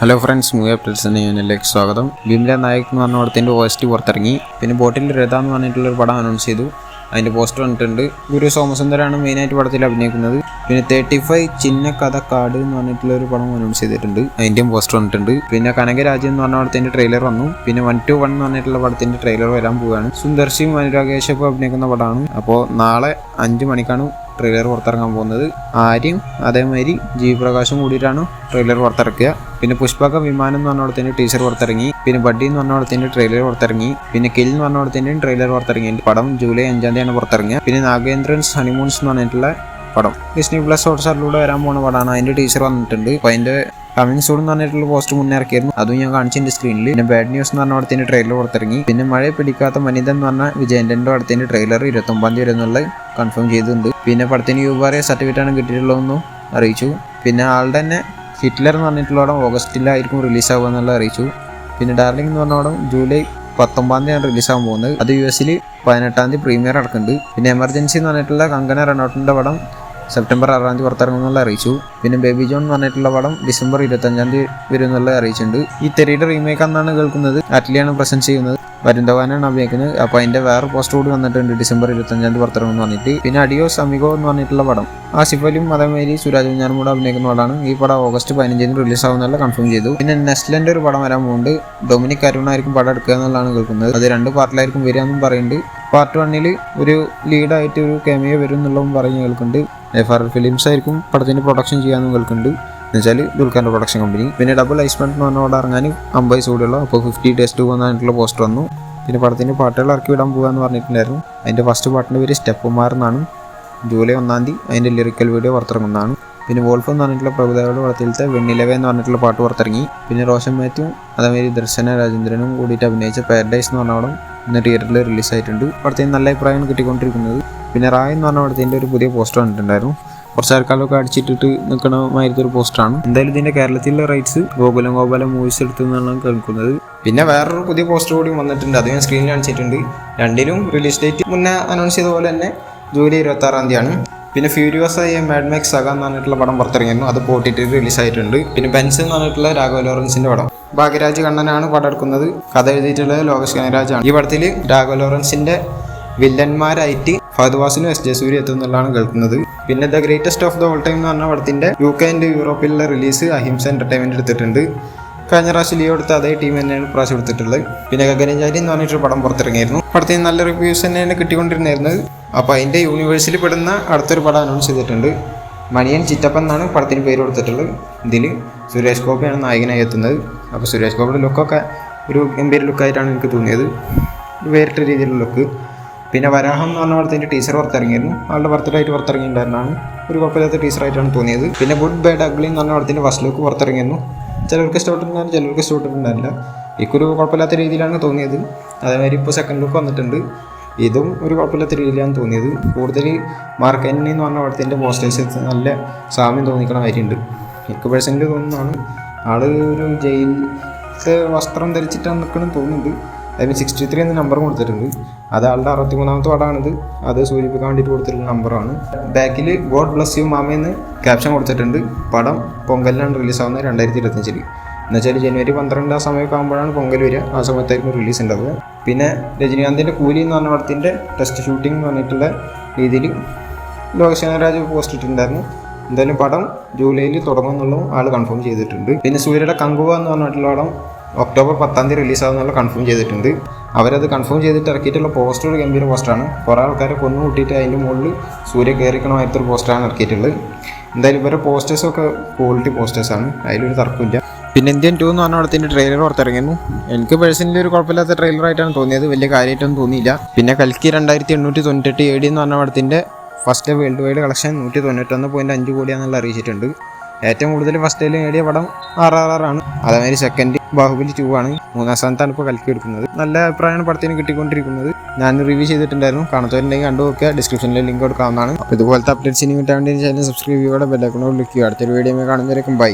Hello friends, movie അപ്ഡേറ്റ്സിന് ഞാനിലേക്ക് സ്വാഗതം. ഭീംല നായക് എന്ന് പറഞ്ഞ പടത്തിൻ്റെ OST പുറത്തിറങ്ങി. പിന്നെ ബോട്ടിൽ രഥ എന്ന് പറഞ്ഞിട്ടുള്ളൊരു പടം അനൗൺസ് ചെയ്തു. അതിൻ്റെ പോസ്റ്റർ വന്നിട്ടുണ്ട്. ഗുരു സോമസുന്ദരാണ് മെയിനായിട്ട് പടത്തിൽ അഭിനയിക്കുന്നത്. പിന്നെ 35 ചിന്ന കഥ കാട് എന്ന് പറഞ്ഞിട്ടുള്ളൊരു പടം അനൗൺസ് ചെയ്തിട്ടുണ്ട്. അതിൻ്റെയും പോസ്റ്റർ വന്നിട്ടുണ്ട്. പിന്നെ കനകരാജ്യം എന്ന് പറഞ്ഞ പടത്തിൻ്റെ ട്രെയിലർ വന്നു. പിന്നെ 121 എന്ന് പറഞ്ഞിട്ടുള്ള പടത്തിൻ്റെ ട്രെയിലർ വരാൻ പോവുകയാണ്. സുന്ദർസിയും അനുരാഗേഷും അഭിനയിക്കുന്ന പടമാണ്. അപ്പോൾ നാളെ 5 മണിക്കാണ് ട്രെയിലർ പുറത്തിറങ്ങാൻ പോകുന്നത്. ആര്യം അതേമാതിരി ജീവിപ്രകാശും കൂടിയിട്ടാണ് ട്രെയിലർ പുറത്തിറക്കുക. പിന്നെ പുഷ്പക വിമാനം എന്ന് പറഞ്ഞ ടീച്ചർ പുറത്തിറങ്ങി. പിന്നെ ബഡ്ഡി എന്ന് പറഞ്ഞ ട്രെയിലർ പുറത്തിറങ്ങി. പിന്നെ കിൽ എന്ന് പറഞ്ഞ ട്രെയിലർ പുറത്തിറങ്ങി. പടം ജൂലൈ 5 പുറത്തിറങ്ങിയ. പിന്നെ നാഗേന്ദ്രൻസ് ഹണിമൂൺസ് എന്ന് പറഞ്ഞിട്ടുള്ള പടം ഡിസ്നി പ്ലസ് ഹോട്ട്സ്റ്റാറിലൂടെ വരാൻ പോകുന്ന പടമാണ്. അതിന്റെ ടീച്ചർ വന്നിട്ടുണ്ട്. അപ്പോൾ അതിന്റെ കമ്മിങ് സൂൺ എന്ന് പറഞ്ഞിട്ടുള്ള പോസ്റ്റ് മുന്നേ ഇറക്കിയായിരുന്നു. അതും ഞാൻ കാണിച്ചതിന്റെ സ്ക്രീനിൽ. പിന്നെ ബാഡ് ന്യൂസ് എന്ന് പറഞ്ഞ പടത്തിന്റെ ട്രെയിലർ പുറത്തിറങ്ങി. പിന്നെ മഴയെ പിടിക്കാത്ത മനിത എന്ന് പറഞ്ഞ വിജയന്റെ പടത്തിന്റെ ട്രെയിലർ 29 വരുന്നുള്ള കൺഫേം ചെയ്തിട്ടുണ്ട്. പിന്നെ പടത്തിന് യൂബാറിയ സർട്ടിഫിക്കറ്റാണ് കിട്ടിയിട്ടുള്ളതെന്നും അറിയിച്ചു. പിന്നെ ആളുടെ തന്നെ ഹിറ്റ്ലർ എന്ന് പറഞ്ഞിട്ടുള്ള പടം ഓഗസ്റ്റിലായിരിക്കും റിലീസാവുക എന്നുള്ള അറിയിച്ചു. പിന്നെ ഡാർലിംഗ് എന്ന് പറഞ്ഞ പടം ജൂലൈ 19 റിലീസാകാൻ പോകുന്നത്. അത് US 18 പ്രീമിയർ നടക്കുന്നുണ്ട്. പിന്നെ എമർജൻസി എന്ന് പറഞ്ഞിട്ടുള്ള കങ്കന റണൌട്ടിന്റെ പടം സെപ്റ്റംബർ 6 പുറത്തിറങ്ങുന്നുള്ള അറിയിച്ചു. പിന്നെ ബേബി ജോൺ എന്ന് പറഞ്ഞിട്ടുള്ള പടം ഡിസംബർ 25 വരും എന്നുള്ള അറിയിച്ചിട്ടുണ്ട്. ഈ തെറിയുടെ റീമേക്ക് എന്നാണ് കേൾക്കുന്നത്. അറ്റ്ലിയാണ് പ്രസന്റ് ചെയ്യുന്നത്. വരുന്തവാനാണ് അഭിനയിക്കുന്നത്. അപ്പോൾ അതിന്റെ വേറെ പോസ്റ്റ് കൂടി വന്നിട്ടുണ്ട് ഡിസംബർ 25 പുറത്തിറങ്ങുമെന്ന് പറഞ്ഞിട്ട്. പിന്നെ അഡിയോസ് അമിഗോ എന്ന് പറഞ്ഞിട്ടുള്ള പടം ആസിഫ് അലിയും അതേമാതിരി സുരാജ് കുഞ്ഞാനും കൂടെ അഭിനയിക്കുന്ന പടമാണ്. ഈ പടം ഓഗസ്റ്റ് 15 റിലീസാവുന്നുള്ള കൺഫേം ചെയ്തു. പിന്നെ നെസ്ലന്റെ ഒരു പടം വരാൻ പോകുന്നുണ്ട്. ഡൊമിനിക് അരുണായിരിക്കും പടം എടുക്കുക എന്നുള്ളതാണ് കേൾക്കുന്നത്. അത് 2 പാർട്ടിലായിരിക്കും വരിക എന്നും പറയുന്നുണ്ട്. പാർട്ട് 1 ഒരു ലീഡായിട്ട് ഒരു കെമിയോ വരും എന്നുള്ളതും പറഞ്ഞ് കേൾക്കുന്നുണ്ട്. FR ഫിലിംസ് ആയിരിക്കും പടത്തിന്റെ പ്രൊഡക്ഷൻ ചെയ്യാമെന്നും കേൾക്കുന്നുണ്ട്. എന്നുവെച്ചാൽ ദുൽഖറിന്റെ പ്രൊഡക്ഷൻ കമ്പനി. പിന്നെ ഡബിൾ ഐസ്മെന്റ് എന്ന് പറഞ്ഞ പടം ഇറങ്ങാൻ 50 കൂടിയുള്ള. അപ്പോൾ 50 days to വന്നിട്ടുള്ള പോസ്റ്റർ വന്നു. പിന്നെ പടത്തിന്റെ പാട്ടുകൾ ഇറക്കി വിടാൻ പോകാന്ന് പറഞ്ഞിട്ടുണ്ടായിരുന്നു. അതിന്റെ ഫസ്റ്റ് പാട്ടിന്റെ പേര് സ്റ്റെപ്പുമാർ എന്നാണ്. ജൂലൈ 1 അതിന്റെ ലിറിക്കൽ വീഡിയോ പുറത്തിറങ്ങുന്നതാണ്. പിന്നെ വോൾഫ് എന്ന് പറഞ്ഞിട്ടുള്ള പ്രഭുദേവയുടെ പടത്തിലത്തെ വെണ്ണിലവ എന്ന് പറഞ്ഞിട്ടുള്ള പാട്ട് പുറത്തിറങ്ങി. പിന്നെ റോഷൻ മാത്യു അതേമാതിരി ദർശന രാജേന്ദ്രനും കൂടിയിട്ട് അഭിനയിച്ച പാരഡൈസ് എന്ന് പറഞ്ഞ പടം ഇന്ന് തിയേറ്ററിൽ റിലീസായിട്ടുണ്ട്. പടത്തിന് നല്ല അഭിപ്രായമാണ് കിട്ടിക്കൊണ്ടിരിക്കുന്നത്. പിന്നെ റായ് എന്ന് പറഞ്ഞ പടത്തിന്റെ ഒരു പുതിയ പോസ്റ്റർ വന്നിട്ടുണ്ടായിരുന്നു. കുറച്ച് ആൾക്കാരൊക്കെ അടിച്ചിട്ടിട്ട് നിൽക്കണ മാതിരത്തെ ഒരു പോസ്റ്ററാണ്. എന്തായാലും ഇതിന്റെ കേരളത്തിലെ റൈറ്റ്സ് ഗോകുലം മൂവീസ് എടുത്തു എന്നാണ് കേൾക്കുന്നത്. പിന്നെ വേറൊരു പുതിയ പോസ്റ്റർ കൂടി വന്നിട്ടുണ്ട്. അത് ഞാൻ സ്ക്രീനിൽ കാണിച്ചിട്ടുണ്ട്. രണ്ടിലും റിലീസ് ഡേറ്റ് മുന്നേ അനൗൺസ് ചെയ്ത പോലെ തന്നെ ജൂലൈ 26 പിന്നെ ഫ്യൂരിയോസ് ആയ മാഡ് മാക്സ് സഗ എന്ന് പറഞ്ഞിട്ടുള്ള പടം പുറത്തിറങ്ങിയിരുന്നു. അത് OTT റിലീസായിട്ടുണ്ട്. പിന്നെ പെൻസ് എന്ന് പറഞ്ഞിട്ടുള്ള രാഘവ ലോറൻസിന്റെ പടം ഭാഗ്യരാജ് കണ്ണനാണ് പടം എടുക്കുന്നത്. കഥ എഴുതിയിട്ടുള്ളത് ലോകേഷ് കനകരാജാണ്. ഈ പടത്തിൽ രാഘവ ലോറൻസിന്റെ വില്ലന്മാരായിട്ട് ഫഹദ് വാസിനും SJ സൂര്യ എത്തുന്നുള്ളതാണ് കേൾക്കുന്നത്. പിന്നെ the greatest of the all time എന്ന് പറഞ്ഞ പടത്തിന്റെ UK ആൻഡ് യൂറോപ്പിലുള്ള റിലീസ് അഹിംസ എന്റർടൈൻമെന്റ് എടുത്തിട്ടുണ്ട്. കഴിഞ്ഞ പ്രാവശ്യം ലിയോ എടുത്ത അതേ ടീം തന്നെയാണ് പ്രാവശ്യം എടുത്തിട്ടുള്ളത്. പിന്നെ ഗഗനചാരി എന്ന് പറഞ്ഞിട്ടൊരു പടം പുറത്തിറങ്ങിയിരുന്നു. പടത്തിന് നല്ല റിവ്യൂസ് തന്നെയാണ് കിട്ടിക്കൊണ്ടിരുന്നത്. അപ്പോൾ അതിന്റെ യൂണിവേഴ്സിൽ പെടുന്ന അടുത്തൊരു പടം അനൗൺസ് ചെയ്തിട്ടുണ്ട്. മണിയൻ ചിറ്റപ്പൻ എന്നാണ് പടത്തിന് പേര് കൊടുത്തിട്ടുള്ളത്. ഇതിൽ സുരേഷ് ഗോപിയാണ് നായകനായി എത്തുന്നത്. അപ്പോൾ സുരേഷ് ഗോപിയുടെ ലുക്കൊക്കെ ഒരു ഗംഭീര ലുക്കായിട്ടാണ് എനിക്ക് തോന്നിയത്. വേറിട്ട രീതിയിലുള്ള ലുക്ക്. പിന്നെ വരാഹം എന്ന് പറഞ്ഞ പടത്തിൻ്റെ ടീച്ചർ പുറത്തിറങ്ങിയിരുന്നു. ആളുടെ ബർത്ത്ഡേ ആയിട്ട് പുറത്തിറങ്ങിയിട്ടുണ്ടായിരുന്നാണ്. ഒരു കുഴപ്പമില്ലാത്ത ടീച്ചറായിട്ടാണ് തോന്നിയത്. പിന്നെ ഗുഡ് ബാഡ് അഗ്ലി എന്ന് പറഞ്ഞ പടത്തിൻ്റെ ഫസ്റ്റ് ലുക്ക് പുറത്തിറങ്ങിയിരുന്നു. ചിലർക്ക് ഇഷ്ടപ്പെട്ടിട്ടുണ്ടായിരുന്നു, ചിലർക്ക് ഇഷ്ടപ്പെട്ടിട്ടുണ്ടായില്ല. എനിക്കൊരു കുഴപ്പമില്ലാത്ത രീതിയിലാണ് തോന്നിയത്. അതേമാതിരി ഇപ്പോൾ സെക്കൻഡ് ലുക്ക് വന്നിട്ടുണ്ട്. ഇതും ഒരു കുഴപ്പമില്ലാത്ത രീതിയിലാണ് തോന്നിയത്. കൂടുതൽ മാർക്ക് എൻ എന്ന് പറഞ്ഞ പടത്തിൻ്റെ പോസ്റ്റേഴ്സ് നല്ല സാമ്യം തോന്നിക്കണ കാര്യമുണ്ട്. എനിക്ക് പേഴ്സണലി തോന്നുന്നതാണ്. ആള് ഒരു ജയിലിലത്തെ വസ്ത്രം ധരിച്ചിട്ടാണ് നിൽക്കണം തോന്നുന്നുണ്ട്. അതിന് 63 എന്ന നമ്പർ കൊടുത്തിട്ടുണ്ട്. അത് ആളുടെ 63ാമത്തെ പടമാണിത്. അത് സൂചിപ്പിക്കാൻ വേണ്ടിയിട്ട് കൊടുത്തിട്ടുള്ള നമ്പറാണ്. ബാക്കിൽ ഗോഡ് ബ്ലസ് യു മാമയെന്ന് ക്യാപ്ഷൻ കൊടുത്തിട്ടുണ്ട്. പടം പൊങ്കലിനാണ് റിലീസാവുന്നത് 2025. എന്നുവെച്ചാൽ ജനുവരി 12 ആ സമയമൊക്കെ ആകുമ്പോഴാണ് പൊങ്കൽ വരിക. ആ സമയത്തായിരിക്കും റിലീസ് ഉണ്ടാവുക. പിന്നെ രജനീകാന്തിൻ്റെ കൂലി എന്ന് പറഞ്ഞ പടത്തിൻ്റെ ടെസ്റ്റ് ഷൂട്ടിംഗ് എന്ന് പറഞ്ഞിട്ടുള്ള രീതിയിൽ ലോകേഷ് കനകരാജ് പോസ്റ്റ് ഇട്ടിട്ടുണ്ടായിരുന്നു. എന്തായാലും പടം ജൂലൈയിൽ തുടങ്ങുമെന്നുള്ളതും ആൾ കൺഫേം ചെയ്തിട്ടുണ്ട്. പിന്നെ സൂര്യയുടെ കങ്കുവ എന്ന് പറഞ്ഞിട്ടുള്ള പടം ഒക്ടോബർ 10 റിലീസാകുന്നുള്ള കൺഫേം ചെയ്തിട്ടുണ്ട്. അവരത് കൺഫേം ചെയ്തിട്ട് ഇറക്കിയിട്ടുള്ള പോസ്റ്റർ ഒരു ഗംഭീര പോസ്റ്ററാണ്. കുറേ ആൾക്കാരെ കൊന്നു കൂട്ടിയിട്ട് അതിൻ്റെ മുകളിൽ സൂര്യ കയറിക്കണമായിട്ടൊരു പോസ്റ്ററാണ് ഇറക്കിയിട്ടുള്ളത്. എന്തായാലും ഇവരുടെ പോസ്റ്റേഴ്സൊക്കെ ക്വാളിറ്റി പോസ്റ്റേഴ്സാണ്, അതിലൊരു തർക്കമില്ല. പിന്നെ ഇന്ത്യൻ 2 എന്ന് പറഞ്ഞ പടത്തിൻ്റെ ട്രെയിലർ പുറത്തിറങ്ങിയിരുന്നു. എനിക്ക് പേഴ്സണലി ഒരു കുഴപ്പമില്ലാത്ത ട്രെയിലറായിട്ടാണ് തോന്നിയത്. വലിയ കാര്യമായിട്ടൊന്നും തോന്നിയില്ല. പിന്നെ കൽക്കി 2898 AD എന്ന് പറഞ്ഞ പടത്തിൻ്റെ ഫസ്റ്റ് വേൾഡ് വൈഡ് കളക്ഷൻ 191.5 കോടിയാണെന്നുള്ള അറിയിച്ചിട്ടുണ്ട്. ഏറ്റവും കൂടുതൽ ഫസ്റ്റ് ഡേയിൽ നേടിയ പടം RRR ആണ്. അതേമാതിരി സെക്കൻഡ് ബാഹുബലി 2 ആണ്. 3-ാം സ്ഥാനത്താണ് ഇപ്പോൾ കൽക്കി എടുക്കുന്നത്. നല്ല അഭിപ്രായമാണ് പടത്തിന് കിട്ടിക്കൊണ്ടിരിക്കുന്നത്. ഞാൻ റിവ്യൂ ചെയ്തിട്ടുണ്ടായിരുന്നു. കാണാത്തവരുണ്ടെങ്കിൽ കണ്ടു നോക്കുക. ഡിസ്ക്രിപ്ഷനിൽ ലിങ്ക് കൊടുക്കാവുന്നതാണ്. അപ്പോൾ ഇതുപോലത്തെ അപ്ഡേറ്റ്സിന് കിട്ടാൻ വേണ്ടി ചാനൽ സബ്സ്ക്രൈബ് ചെയ്യുക, ബെല്ലൈക്കൺ ക്ലിക്ക് ചെയ്യുക. അടുത്തൊരു വീഡിയോ കാണുന്നവരേക്കും ബൈ.